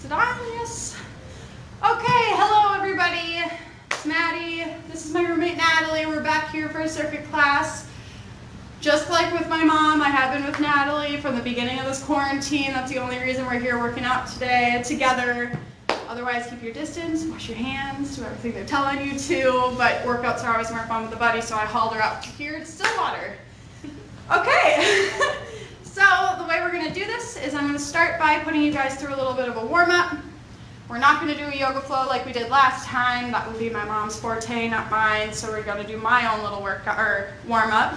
Is it on? Yes. Okay, hello everybody. It's Maddie. This is my roommate Natalie. We're back here for a circuit class. Just like with my mom, I have been with Natalie from the beginning of this quarantine. That's the only reason we're here working out today together. Otherwise, keep your distance, wash your hands, do everything they're telling you to. But workouts are always more fun with a buddy, so I hauled her out here to Stillwater. Okay. So the way we're going to do this is I'm going to start by putting you guys through a little bit of a warm-up. We're not going to do a yoga flow like we did last time. That would be my mom's forte, not mine. So we're going to do my own little workout or warm-up.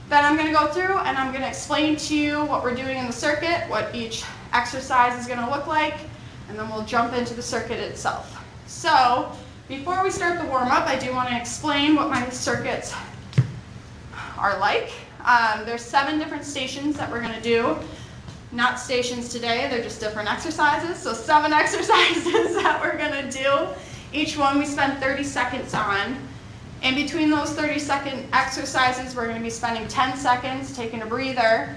Then I'm going to go through and I'm going to explain to you what we're doing in the circuit, what each exercise is going to look like, and then we'll jump into the circuit itself. So before we start the warm-up, I do want to explain what my circuits are like. There's 7 different stations that we're going to do. Not stations today, they're just different exercises. So 7 exercises that we're going to do. Each one we spend 30 seconds on. In between those 30-second exercises, we're going to be spending 10 seconds taking a breather.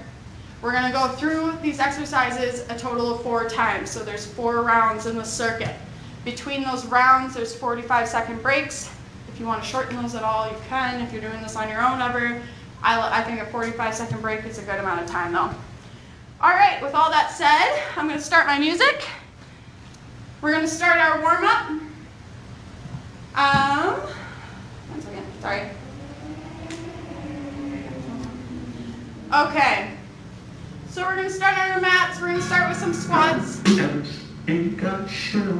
We're going to go through these exercises a total of 4 times. So there's 4 rounds in the circuit. Between those rounds, there's 45-second breaks. If you want to shorten those at all, you can. If you're doing this on your own ever. I think a 45-second break is a good amount of time though. All right, with all that said, I'm going to start my music. We're going to start our warm-up. One second, sorry. Okay, so we're going to start on our mats. We're going to start with some squats.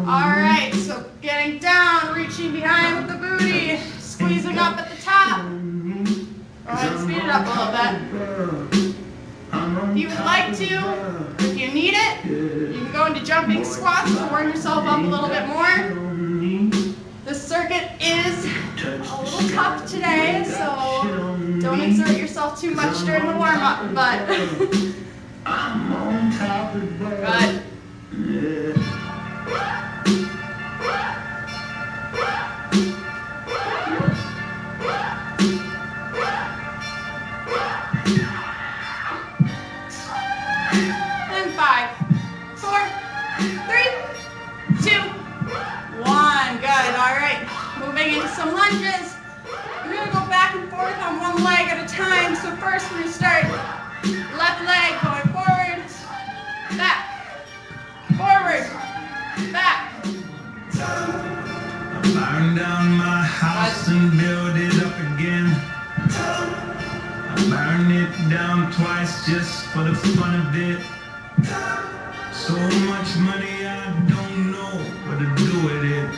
All right, so getting down, reaching behind with the booty, squeezing up at the top. Go ahead and speed it up a little bit. If you would like to, if you need it, you can go into jumping squats to warm yourself up a little bit more. The circuit is a little tough today, so don't exert yourself too much during the warm-up, but good. And 5, 4, 3, 2, 1. Good. All right. Moving into some lunges. We're going to go back and forth on one leg at a time. So first we're going to start left leg going forward, back, forward, back. I burn down my house and build it up again. I burn it down twice just for the fun of it. So much money I don't know what to do with it.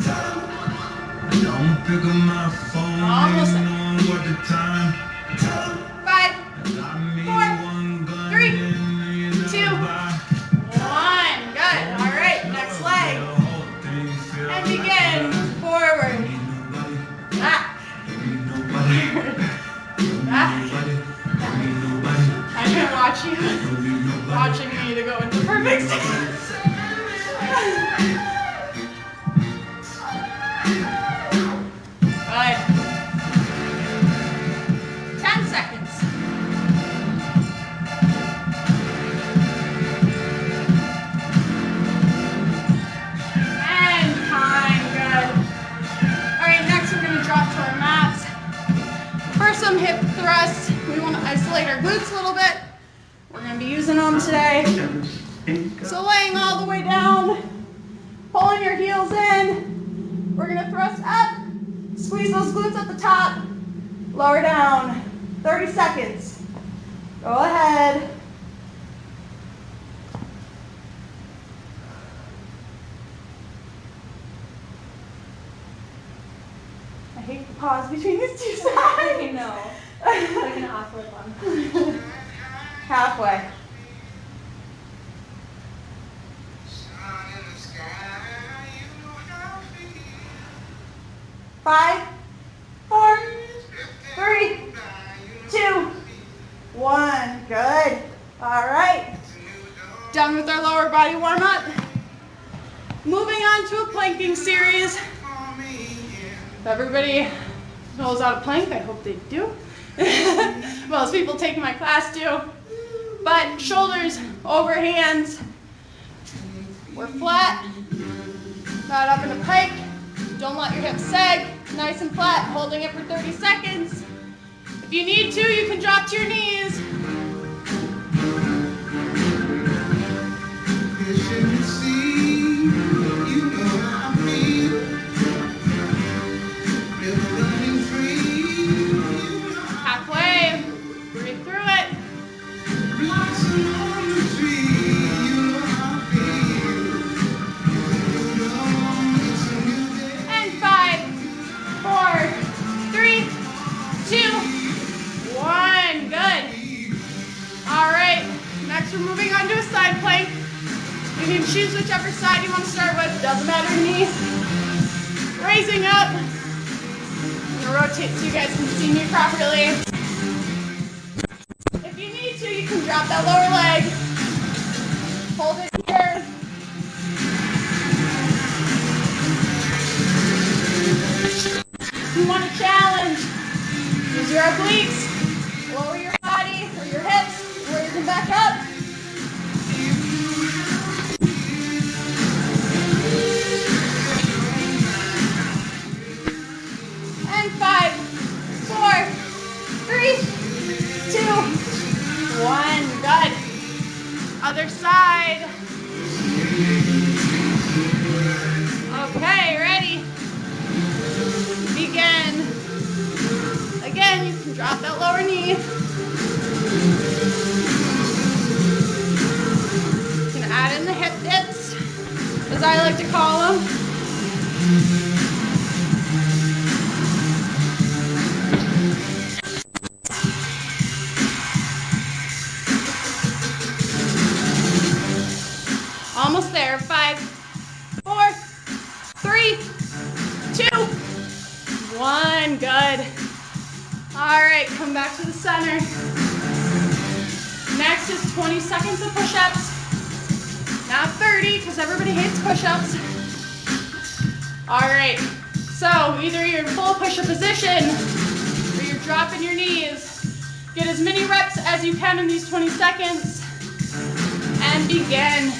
I don't pick up my phone even knowing what the time. 5, 4, 3, 2, 1. Good. All right. Next leg. And begin. Forward. Back. Back. I've been watching me to go into perfect stance. Good. 10 seconds. And time. Good. All right, next we're going to drop to our mats. For some hip thrusts, we want to isolate our glutes a little bit. We're going to be using them today. So laying all the way down, pulling your heels in. We're going to thrust up, squeeze those glutes at the top, lower down. 30 seconds. Go ahead. I hate the pause between these two sides. I know. It's like an awkward one. Halfway. Five, 4, 3, 2, 1. Good. All right. Done with our lower body warm-up. Moving on to a planking series. If everybody knows how to plank, I hope they do. Most people taking my class do. But shoulders over hands. We're flat, not up in a pike. Don't let your hips sag. Nice and flat, holding it for 30 seconds. If you need to, you can drop to your knees. Halfway, breathe through it. And 5, 4, 3, 2, 1. Good. All right, next we're moving on to a side plank. You can choose whichever side you want to start with. Doesn't matter to me. Raising up. I'm going to rotate so you guys can see me properly. If you need to, you can drop that lower leg. Hold it here. If you want a challenge, use your obliques. Lower your body or your hips. Raise them back up. And 5, 4, 3, 2, 1. Good. Other side. Okay, ready? Begin. Again, you can drop that lower knee. You can add in the hip dips, as I like to call them. Almost there. 5, 4, 3, 2, 1. Good. All right, come back to the center. Next is 20 seconds of push-ups. Not 30, because everybody hates push-ups. All right, so either you're in full push-up position or you're dropping your knees. Get as many reps as you can in these 20 seconds and begin.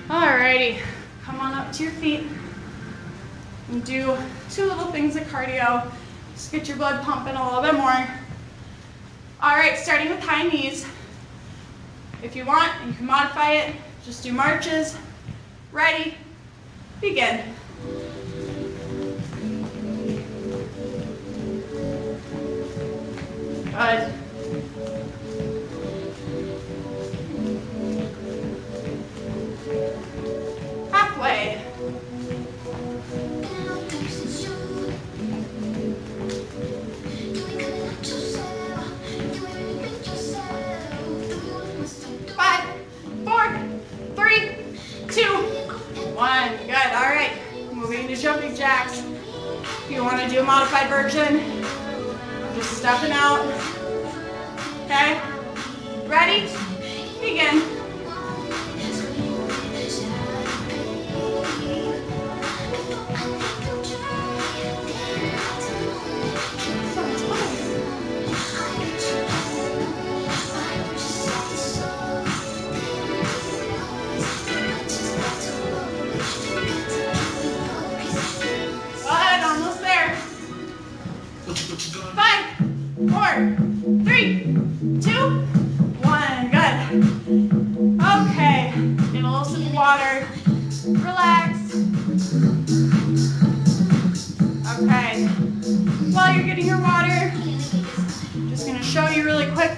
Alrighty, come on up to your feet and do 2 little things of cardio. Just get your blood pumping a little bit more. Alright, starting with high knees. If you want, you can modify it. Just do marches. Ready, begin. Good. Halfway. Five, 4, 3, 2, 1. Good. All right. Moving to jumping jacks. If you want to do a modified version, just stepping out. Okay. Ready? Begin.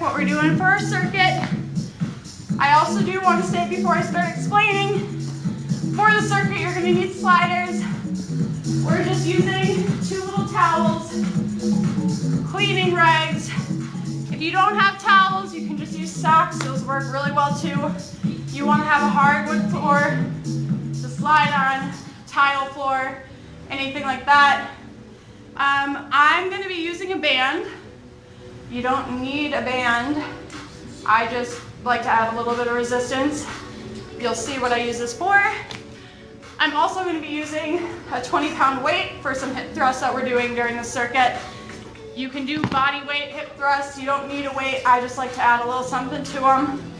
What we're doing for our circuit. I also do want to state before I start explaining, for the circuit you're going to need sliders. We're just using 2 little towels, cleaning rags. If you don't have towels, you can just use socks. Those work really well too. You want to have a hardwood floor to slide on, tile floor, anything like that. I'm going to be using a band. You don't need a band. I just like to add a little bit of resistance. You'll see what I use this for. I'm also going to be using a 20-pound weight for some hip thrusts that we're doing during the circuit. You can do body weight hip thrusts. You don't need a weight. I just like to add a little something to them.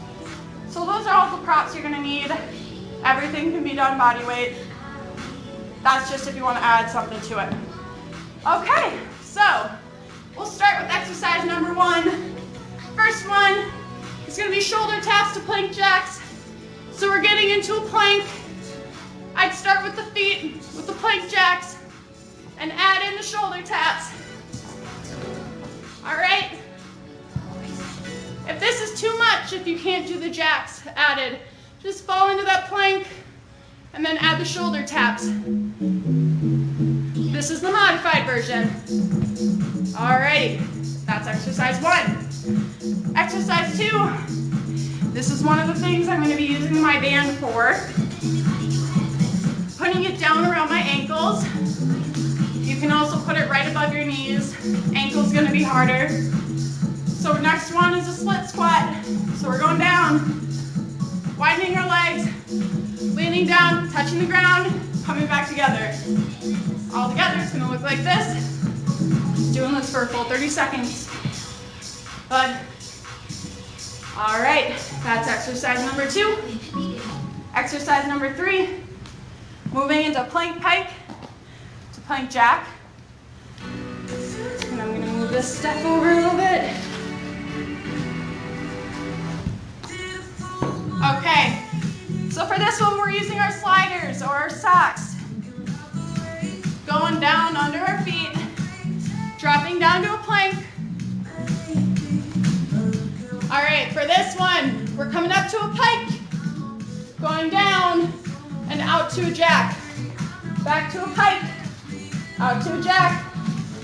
So those are all the props you're going to need. Everything can be done body weight. That's just if you want to add something to it. Okay, so we'll start with exercise number 1. First one is going to be shoulder taps to plank jacks. So we're getting into a plank. I'd start with the feet, with the plank jacks, and add in the shoulder taps. All right? If this is too much, if you can't do the jacks added, just fall into that plank and then add the shoulder taps. This is the modified version. All right, that's exercise 1. Exercise 2, this is one of the things I'm going to be using my band for. Putting it down around my ankles. You can also put it right above your knees. Ankle's going to be harder. So next one is a split squat. So we're going down, widening our legs, leaning down, touching the ground, coming back together. All together, it's going to look like this. Doing this for a full 30 seconds. Good. All right, that's exercise number 2. Exercise number 3, moving into plank pike to plank jack. And I'm going to move this step over a little bit. Okay, so for this one, we're using our sliders or our socks. Going down under our feet, dropping down to a plank. All right, for this one, we're coming up to a pike, going down and out to a jack. Back to a pike, out to a jack.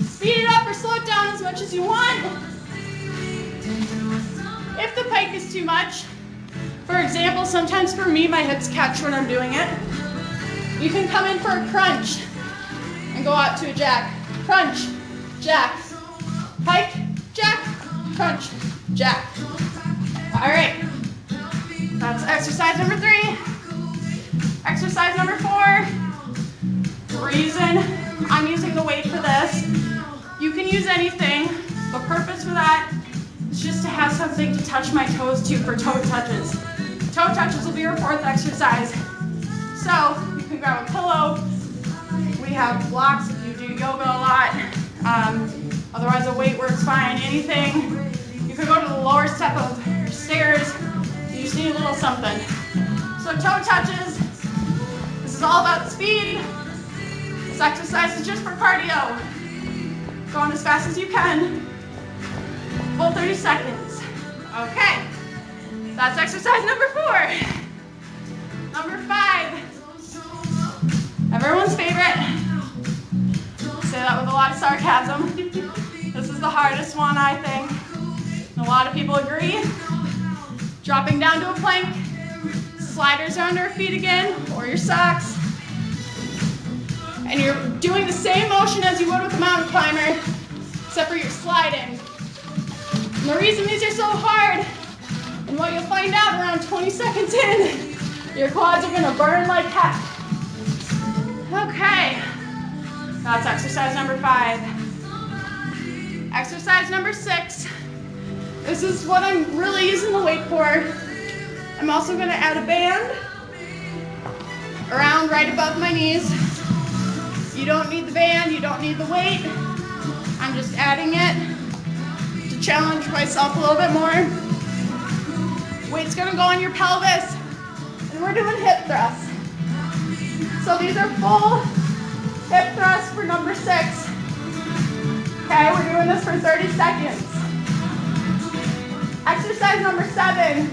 Speed it up or slow it down as much as you want. If the pike is too much, for example, sometimes for me, my hips catch when I'm doing it. You can come in for a crunch and go out to a jack. Crunch, jack, pike, jack, crunch, jack. All right, that's exercise number 3. Exercise number 4, I'm using the weight for this. You can use anything. The purpose for that is just to have something to touch my toes to for toe touches. Toe touches will be your 4th exercise. So you can grab a pillow. We have blocks if you do yoga a lot. Otherwise a weight works fine. Anything. You could go to the lower step of your stairs. You just need a little something. So toe touches. This is all about speed. This exercise is just for cardio. Going as fast as you can. Full 30 seconds. Okay. That's exercise number 4. Number 5. Everyone's favorite. Say that with a lot of sarcasm. This is the hardest one, I think. And a lot of people agree. Dropping down to a plank. Sliders are under your feet again, or your socks. And you're doing the same motion as you would with a mountain climber, except for you're sliding. And the reason these are so hard, and what you'll find out around 20 seconds in, your quads are gonna burn like heck. Okay, that's exercise number 5. Exercise number 6. This is what I'm really using the weight for. I'm also gonna add a band around right above my knees. You don't need the band, you don't need the weight. I'm just adding it to challenge myself a little bit more. Weight's gonna go on your pelvis, and we're doing hip thrusts. So these are full hip thrusts for number 6. Okay, we're doing this for 30 seconds. Exercise number 7,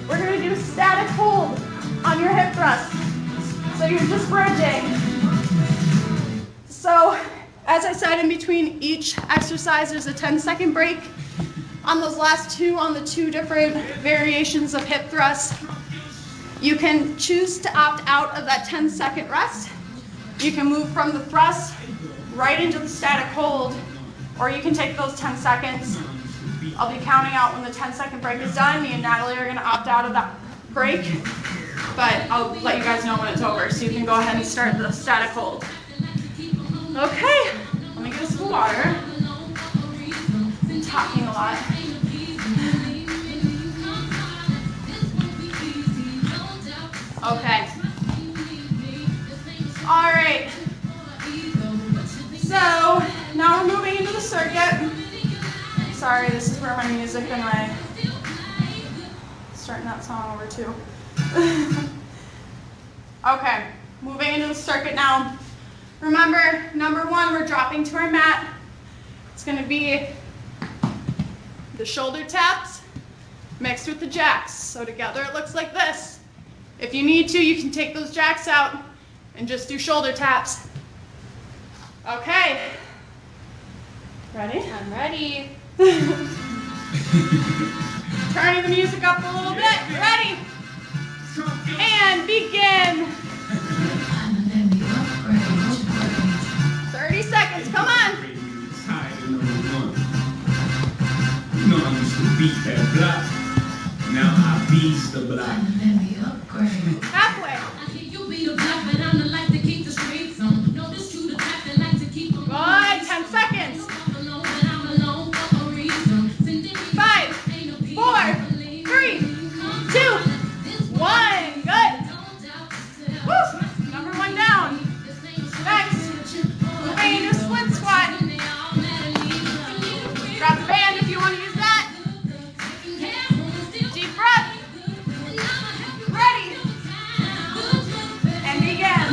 we're gonna do static hold on your hip thrust. So you're just bridging. So, as I said, in between each exercise, there's a 10-second break. On those last 2, on the 2 different variations of hip thrusts, you can choose to opt out of that 10-second rest. You can move from the thrust right into the static hold, or you can take those 10 seconds I'll be counting out when the 10-second break is done. Me and Natalie are going to opt out of that break, but I'll let you guys know when it's over, so you can go ahead and start the static hold. Okay, let me get us some water. I'm talking a lot. Okay. All right. So now we're moving into the circuit. Sorry, this is where my music and my starting that song over too. Okay, moving into the circuit now. Remember, number one, we're dropping to our mat. It's going to be the shoulder taps mixed with the jacks. So together it looks like this. If you need to, you can take those jacks out and just do shoulder taps. Okay. Ready? I'm ready. Turning the music up a little bit. Ready? And begin. 30 seconds. Come on. You know I used to beat that block. Now I beat the block. Halfway. Good. 10 seconds. 5, 4, 3, 2, 1. Good. Woo. Number one down. Next. Moving into a split squat. Grab the band if you want to use that. Deep breath. Ready. And begin.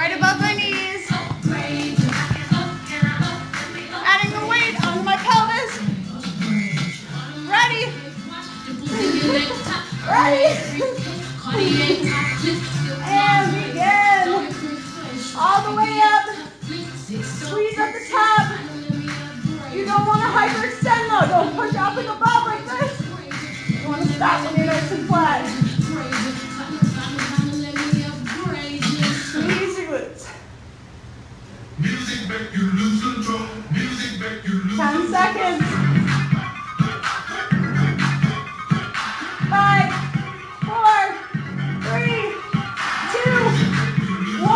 right above my knees. Adding the weight onto my pelvis. Ready? Ready? And begin. All the way up. Squeeze at the top. You don't want to hyperextend though. Don't push up and above like this. You want to stop when you're nice and flat. Squeeze your glutes. Music make you lose control. Music make you lose 10 seconds. 5, 4, 3, 2, 1.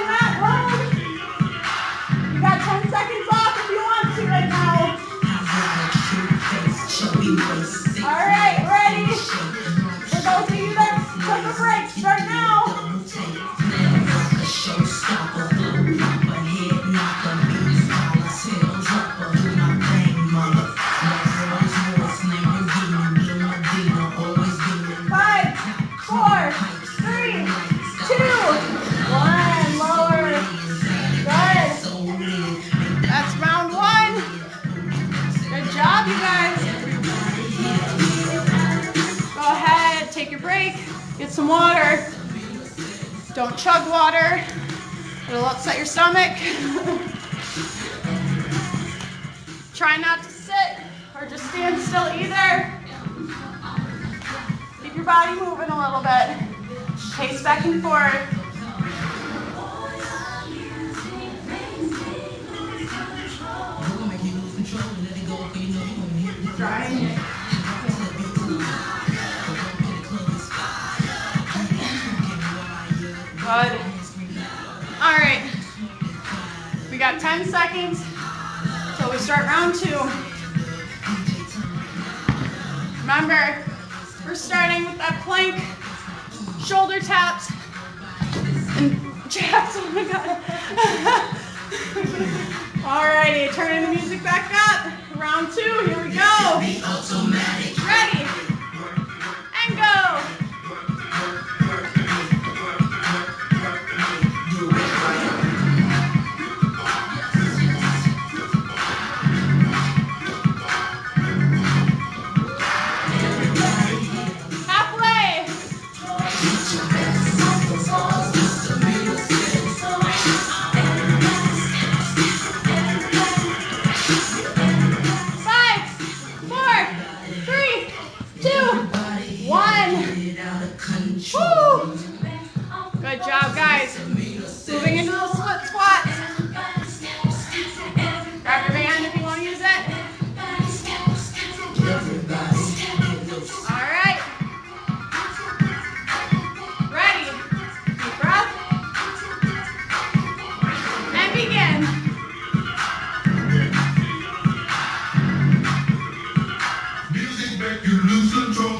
Not long. You got 10 seconds off if you want to right now. All right, ready? For those of you that took a break, start now. Get some water. Don't chug water. It'll upset your stomach. Try not to sit or just stand still either. Keep your body moving a little bit. Pace back and forth. Drying. Good. All right. We got 10 seconds till we start round 2. Remember, we're starting with that plank, shoulder taps, and jabs. Oh my God. All righty, turning the music back up. Round 2, here we go. Ready, and go. Good job, guys. Moving into the split squat. Grab your band if you want to use it. All right. Ready. Deep breath. And begin. Music make you lose control.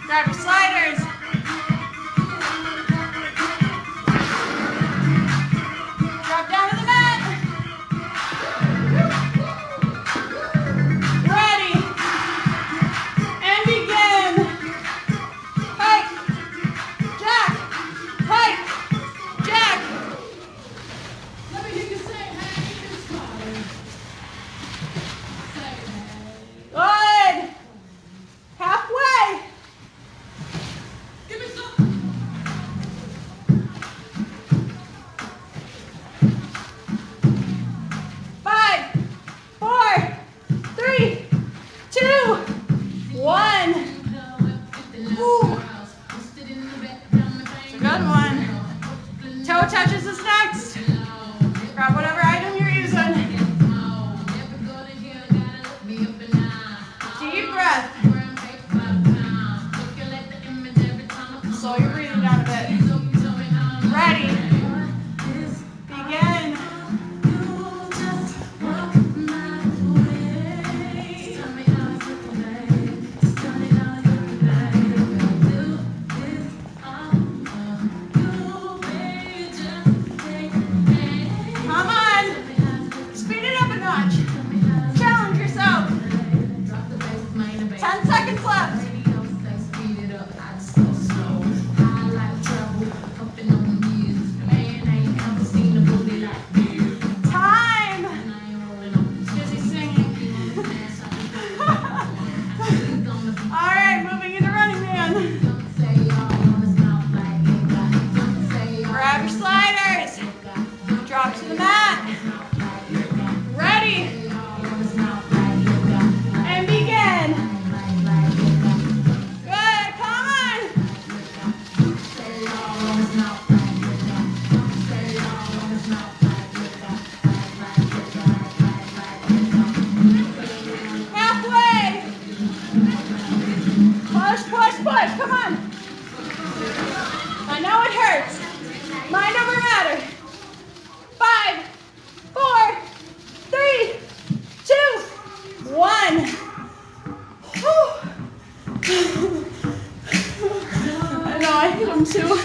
Grab your sliders. Drop down to the mat. Ready. And begin. Pike. Jack. Pike. Jack. Let me hear you say, hey, it's fine. Say, hey. Good. Halfway. Give me some. 5, 4, 3, 2, 1. Ooh. It's a good one. Toe touches is next. Grab whatever item you're using. Deep breath. Slow your breathing down a bit. it. Ready. Begin. Come on. Speed it up a notch. Challenge yourself. 10 seconds left. Time. Busy singing. All right, moving into running man. Grab your sliders. Drop to the mat. Ready. And begin. Good, come on. Halfway. Push, push, push, come on. I know it hurts. Mind over matter. 5, 4, 3, 2, 1. Whew. I know, I hit them too.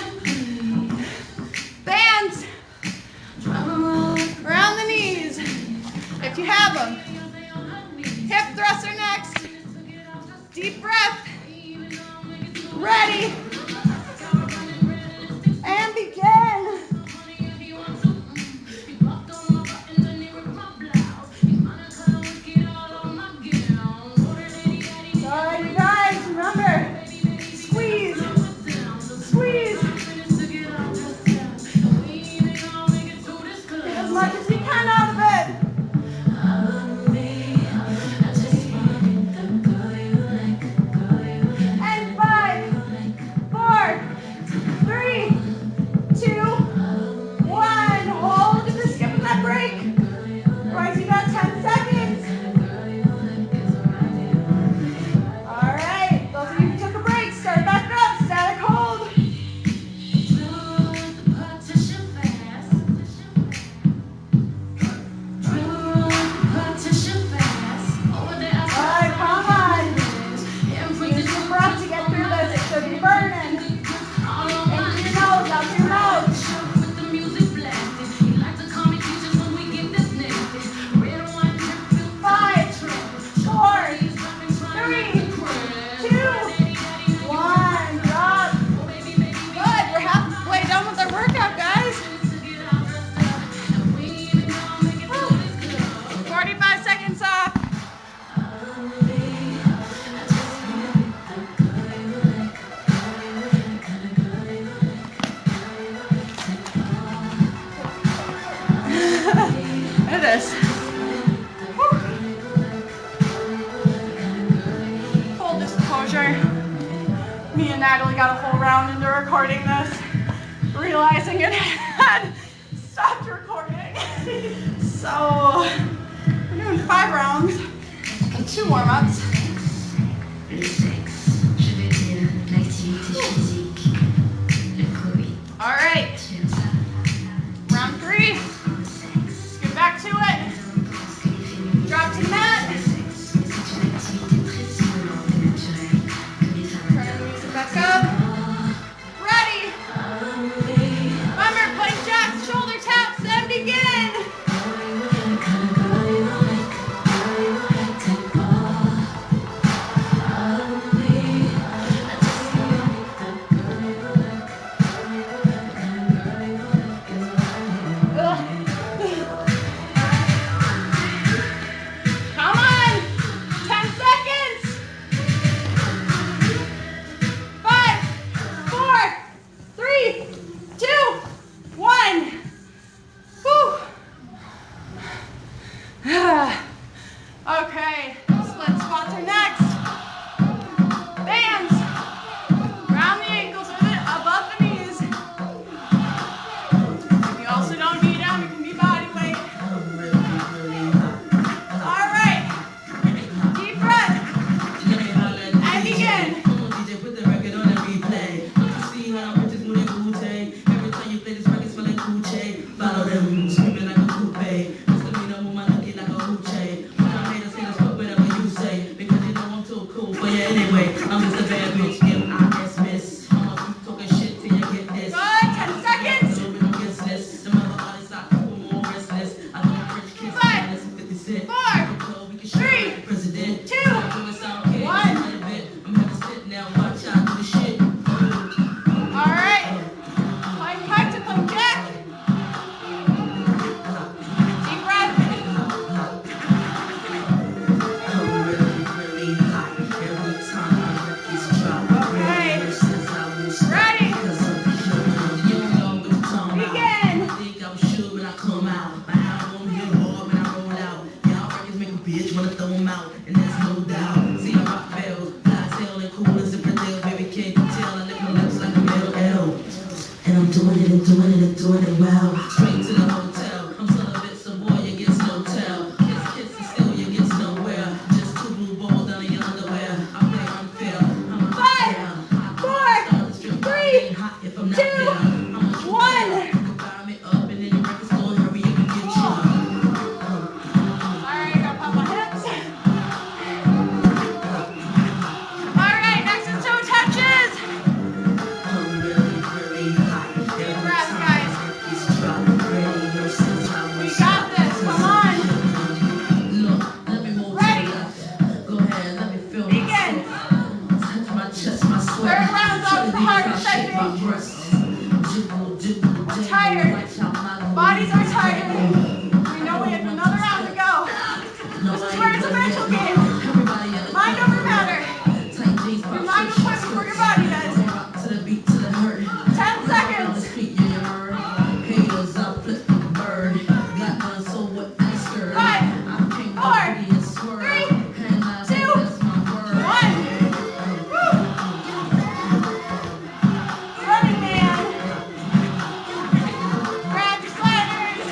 Bands around the knees, if you have them. Hip thruster next. Deep breath. Ready. And begin. All right, you guys, remember, squeeze, squeeze. Get as much as you can out of it. And 5, 4, 3, 2, 1. Hold, just skipping that break. Otherwise, you got 10 seconds. All right, those of you who took a break, start back up, static hold. All right, come on. Use your breath to get through this. It should be burning. Into your nose, out your mouth. 5, 4, 3, 2, 1. Drop. Good. We're halfway done with our workout, guys. Woo. 45 seconds off. Look at this. Woo. Full disclosure. Me and Natalie got a whole round into recording this, realizing it had stopped recording. So we're doing 5 rounds and 2 warm-ups. All right. Round 3. Let's get back to it. Drop to the mat. Turn the music back up. Ready. Remember, plank jacks, shoulder taps, and begin. And I'm doing it and doing it and doing it well. Straight to the hotel. I'm celibate, so boy, you get no tell. Kiss and still you get nowhere. Just two blue balls down in your underwear. I play unfair. I'm a 5, 4, 3, 2, 1. Bodies are tired. We know we have another round to go. This is where it's a mental game. Mind over matter. Your mind will push before your body does. 10 seconds. 5, 4, 3, 2, 1. Running man. Grab your sliders.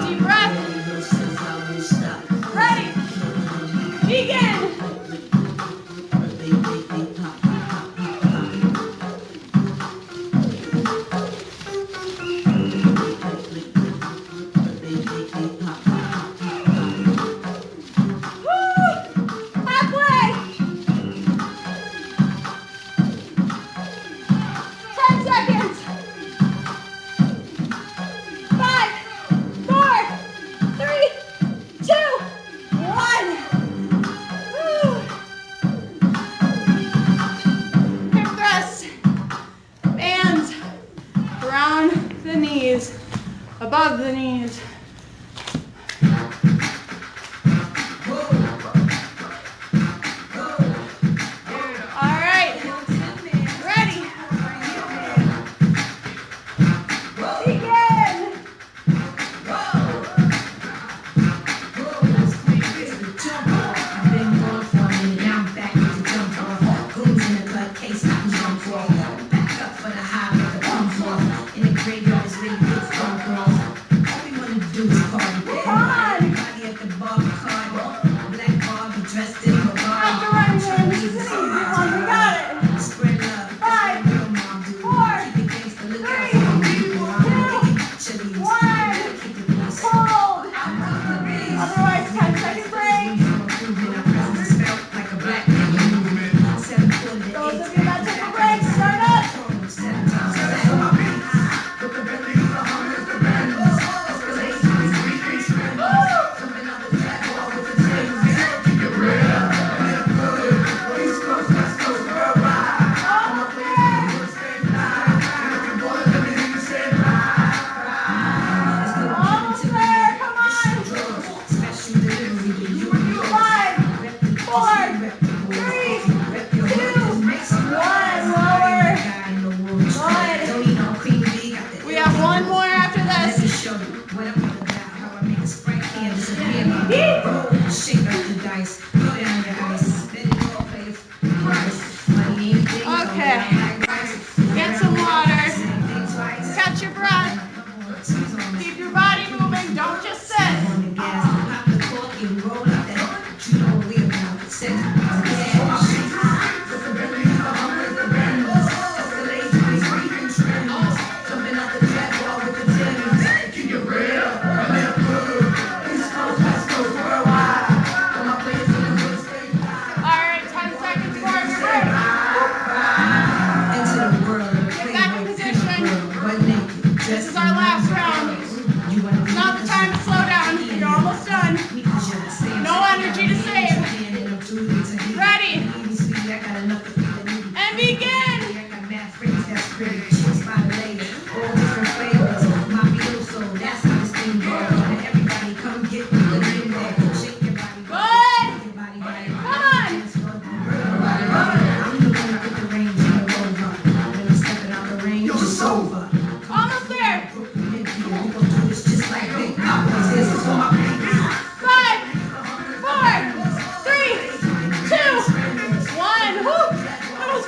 Deep breath. Ready. Begin. Halfway. 10 seconds. 5, 4, 3, 2, 1. Woo. Hip thrust. Bands around the knees, above the knees. All right. Ready. Begin. Come on. After running man, this is an easy one. We got it. 5, 4, 3, 2, 1. Hold. Otherwise, 10-second break. Those of you that took a break, start up. Almost there. Come on. 5, 4, 3, 2, 1. Lower. Good. We have one more after this. Okay. Get some water. Catch your breath. Keep your body moving. Don't just sit. All right, 10 seconds for your break. Get back in position. This is our last round. It's not the time to slow down. You're almost done. No energy to save. Ready. And begin. Almost there. 5, 4, 3, 2, 1. Woo. That was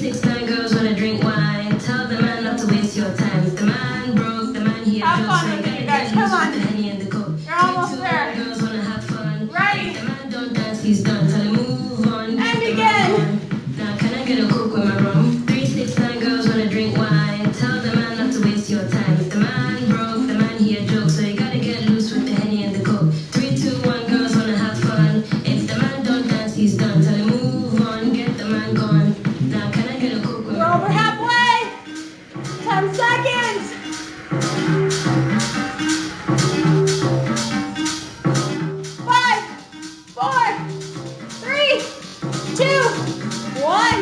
6'9" girls wanna drink wine. Tell the man not to waste your time. If the man broke, the man here. Have fun with it, you guys. Come on. You're almost there. Girls wanna have fun. Ready? If the man don't dance, he's done. Tell him move on. And begin. Now can I get a coke with my rum? 3, 6, 9 girls wanna drink wine. Tell the man not to waste your time. If the man broke, the man here joke. So you gotta get loose with the Henny and the coke. 3, 2, 1 girls wanna have fun. If the man don't dance, he's done. Tell him move on. Get the man gone. Now can I get a coke with We're my over rum? halfway. 10 seconds. 5, 4, 3, 2, 1.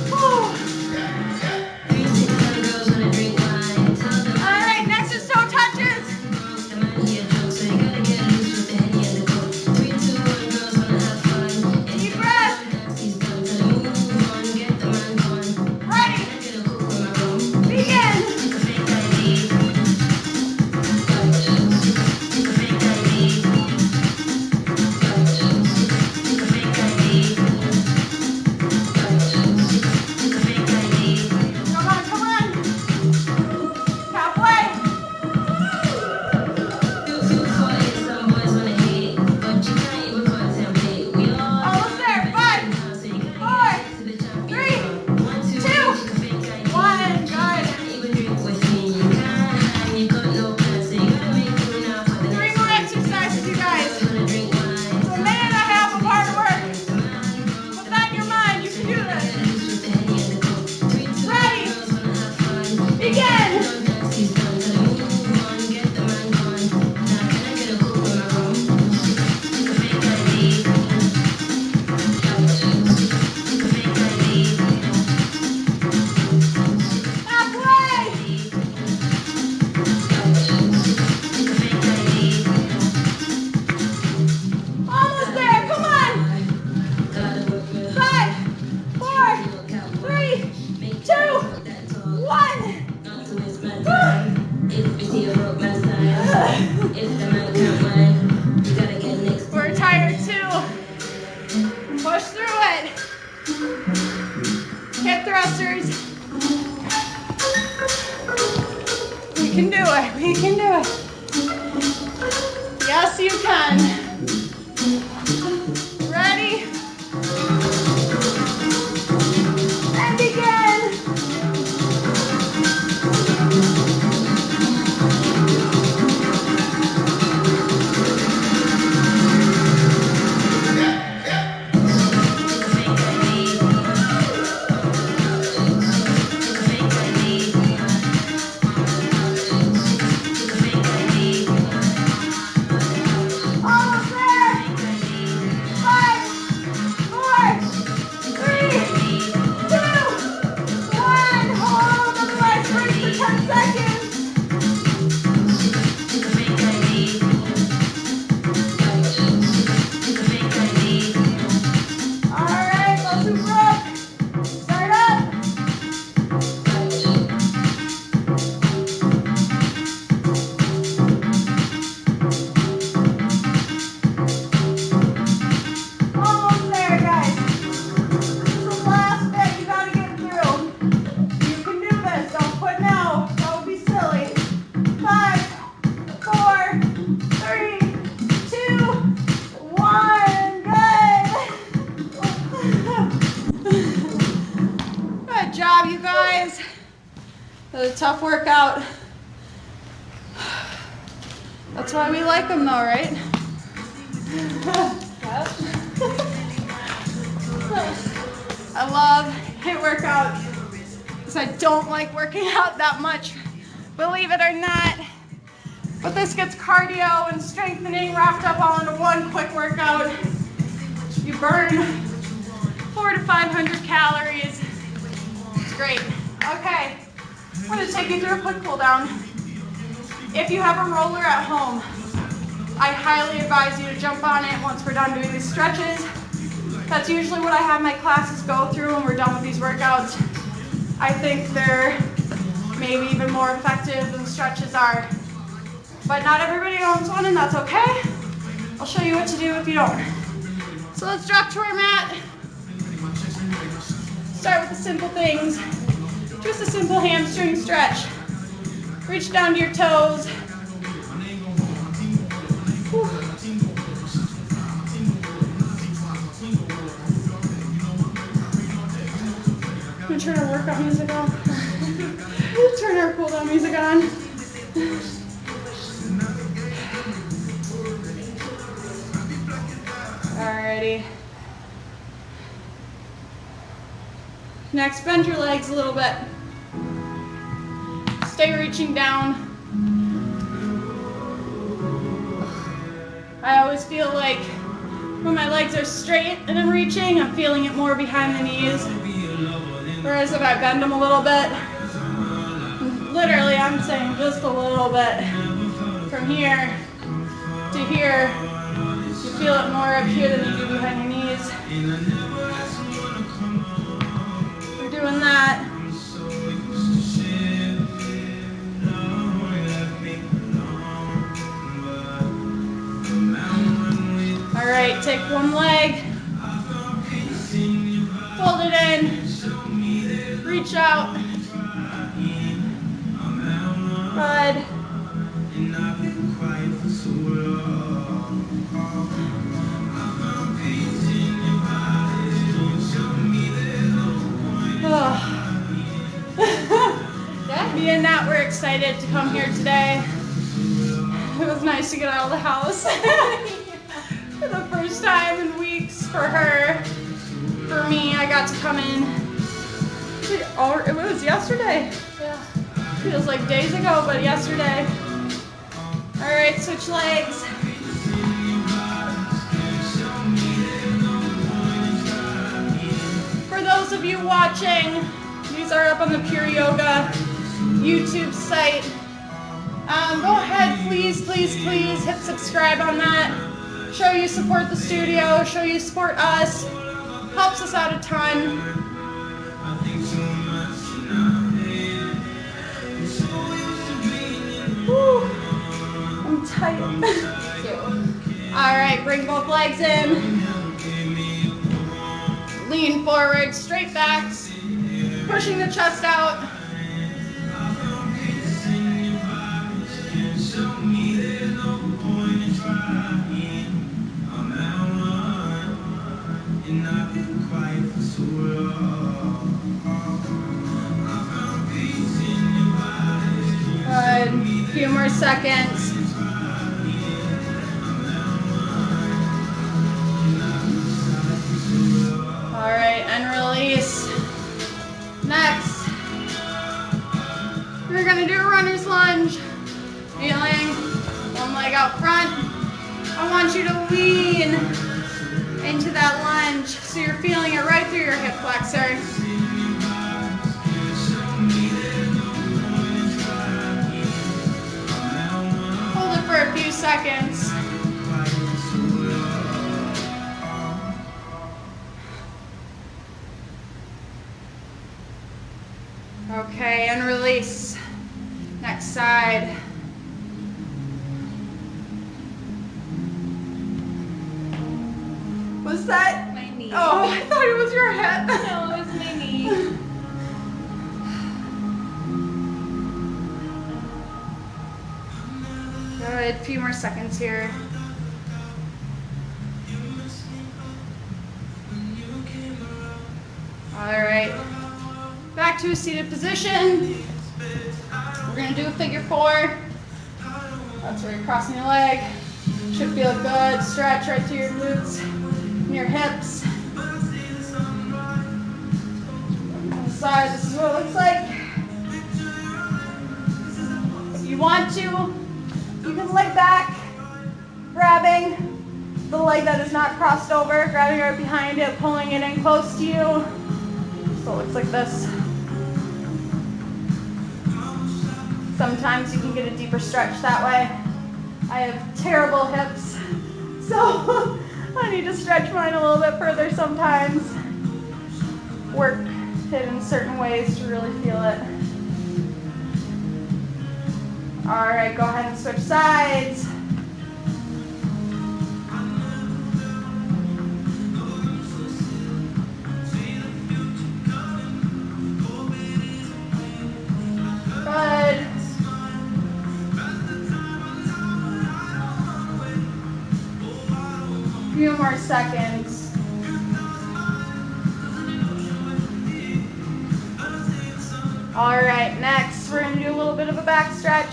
Whew. 3, 6, 9 girls wanna drink wine. Tell the All right, next is toe touches. the man here joke. So you gotta get loose with the Henny and the coke. 3, 2, 1 girls wanna have fun. If Deep the breath. man don't dance, he's done. Tell him move on. Get the man gone. Ready? Can I get a coke with my rum? Begin. Come on, come on. Halfway. Almost there. 5, 4, 3, 2, 1. Good. 3 more exercises, you guys. It's a minute and a half of hard work. Put that in your mind. You can do this. Ready? Begin. Halfway. Almost there. Come on. 5, 4, 3, 2, 1. We're tired too. Push through it. Hip thrusters. We can do it. We can do it. Yes, you can. Ready? And begin. Almost there. 5, 4, 3, 2, 1. Hold on the legs for 10 seconds. All right, those who broke, start up. Almost there, guys. This is the last bit you gotta get through. You can do this. Don't quit now. That would be silly. 5, 4, 3, 2, 1. Good. Good job, you guys. That was a tough workout. That's why we like them, though, right? I love HIIT workout because I don't like working out that much, believe it or not. But this gets cardio and strengthening wrapped up all into one quick workout. You burn 400 to 500 calories. It's great. Okay, I'm going to take you through a quick cool down. If you have a roller at home, I highly advise you to jump on it once we're done doing these stretches. That's usually what I have my classes go through when we're done with these workouts. I think they're maybe even more effective than stretches are. But not everybody owns one, and that's okay. I'll show you what to do if you don't. So let's drop to our mat. Start with the simple things. Just a simple hamstring stretch. Reach down to your toes. Whew. I'm gonna turn our workout music on. Turn our cool down music on. Alrighty. Next, bend your legs a little bit. Stay reaching down. I always feel like when my legs are straight and I'm reaching, I'm feeling it more behind the knees. Whereas if I bend them a little bit, literally I'm saying just a little bit, from here to here, you feel it more up here than you do behind your knees. We're doing that. All right, take one leg, fold it in, reach out, good. Me and Nat were excited to come here today. It was nice to get out of the house for the first time in weeks for her. For me, I got to come in. It was yesterday. Yeah. Feels like days ago, but yesterday. All right, switch legs. For those of you watching, these are up on the Pure Yoga YouTube site. Go ahead, please hit subscribe on that. Show you support the studio, show you support us. Helps us out a ton. Woo, I'm tight. All right, bring both legs in. Lean forward, straight backs, pushing the chest out. Good. A few more seconds. All right, and release. Next, we're gonna do a runner's lunge. Feeling one leg out front. I want you to lean into that lunge so you're feeling it right through your hip flexor. Hold it for a few seconds. Okay, and release. Next side. What's that? My knee. Oh, I thought it was your head. No, it was my knee. Good, a few more seconds here. All right, back to a seated position. We're gonna do a figure four. That's where you're crossing your leg. Should feel good. Stretch right through your glutes and your hips. On the side, this is what it looks like. If you want to, you can lay back, grabbing the leg that is not crossed over, grabbing right behind it, pulling it in close to you. So it looks like this. Sometimes you can get a deeper stretch that way. I have terrible hips, so I need to stretch mine a little bit further sometimes. Work it in certain ways to really feel it. All right, go ahead and switch sides. seconds. All right, next we're gonna do a little bit of a back stretch.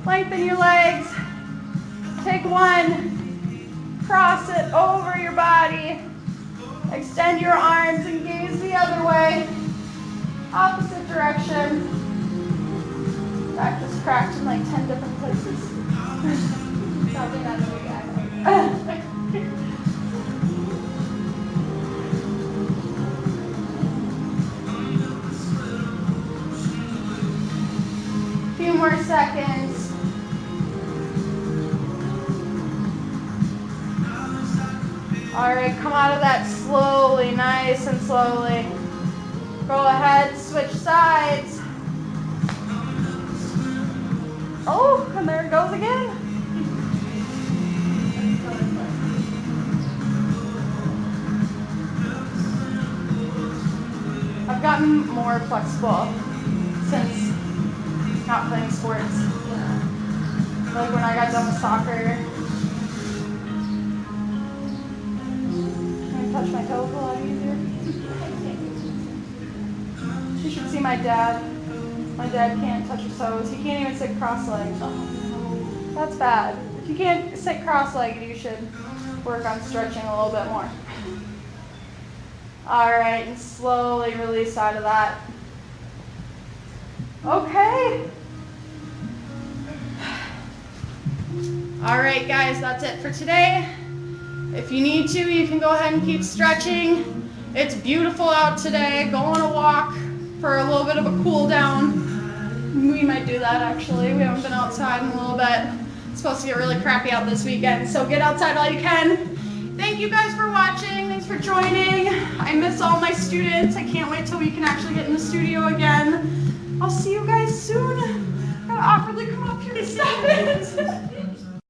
Lengthen your legs. Take one, cross it over your body. Extend your arms and gaze the other way. Opposite direction. Back just cracked in like 10 different places. Probably not a big guy. Few more seconds. All right, come out of that slowly, nice and slowly. Go ahead, switch sides. Oh, and there it goes again. I've gotten more flexible since not playing sports. Like when I got done with soccer. I touch my toes a lot easier. You should see my dad. My dad can't touch his toes. He can't even sit cross-legged. That's bad. If you can't sit cross-legged, you should work on stretching a little bit more. All right, and slowly release out of that. Okay. All right, guys, that's it for today. If you need to, you can go ahead and keep stretching. It's beautiful out today. Go on a walk for a little bit of a cool down. We might do that actually. We haven't been outside in a little bit. It's supposed to get really crappy out this weekend, so get outside while you can. Thank you guys for watching. Thanks for joining. I miss all my students. I can't wait till we can actually get in the studio again. I'll see you guys soon. I gotta awkwardly come up here to stop it.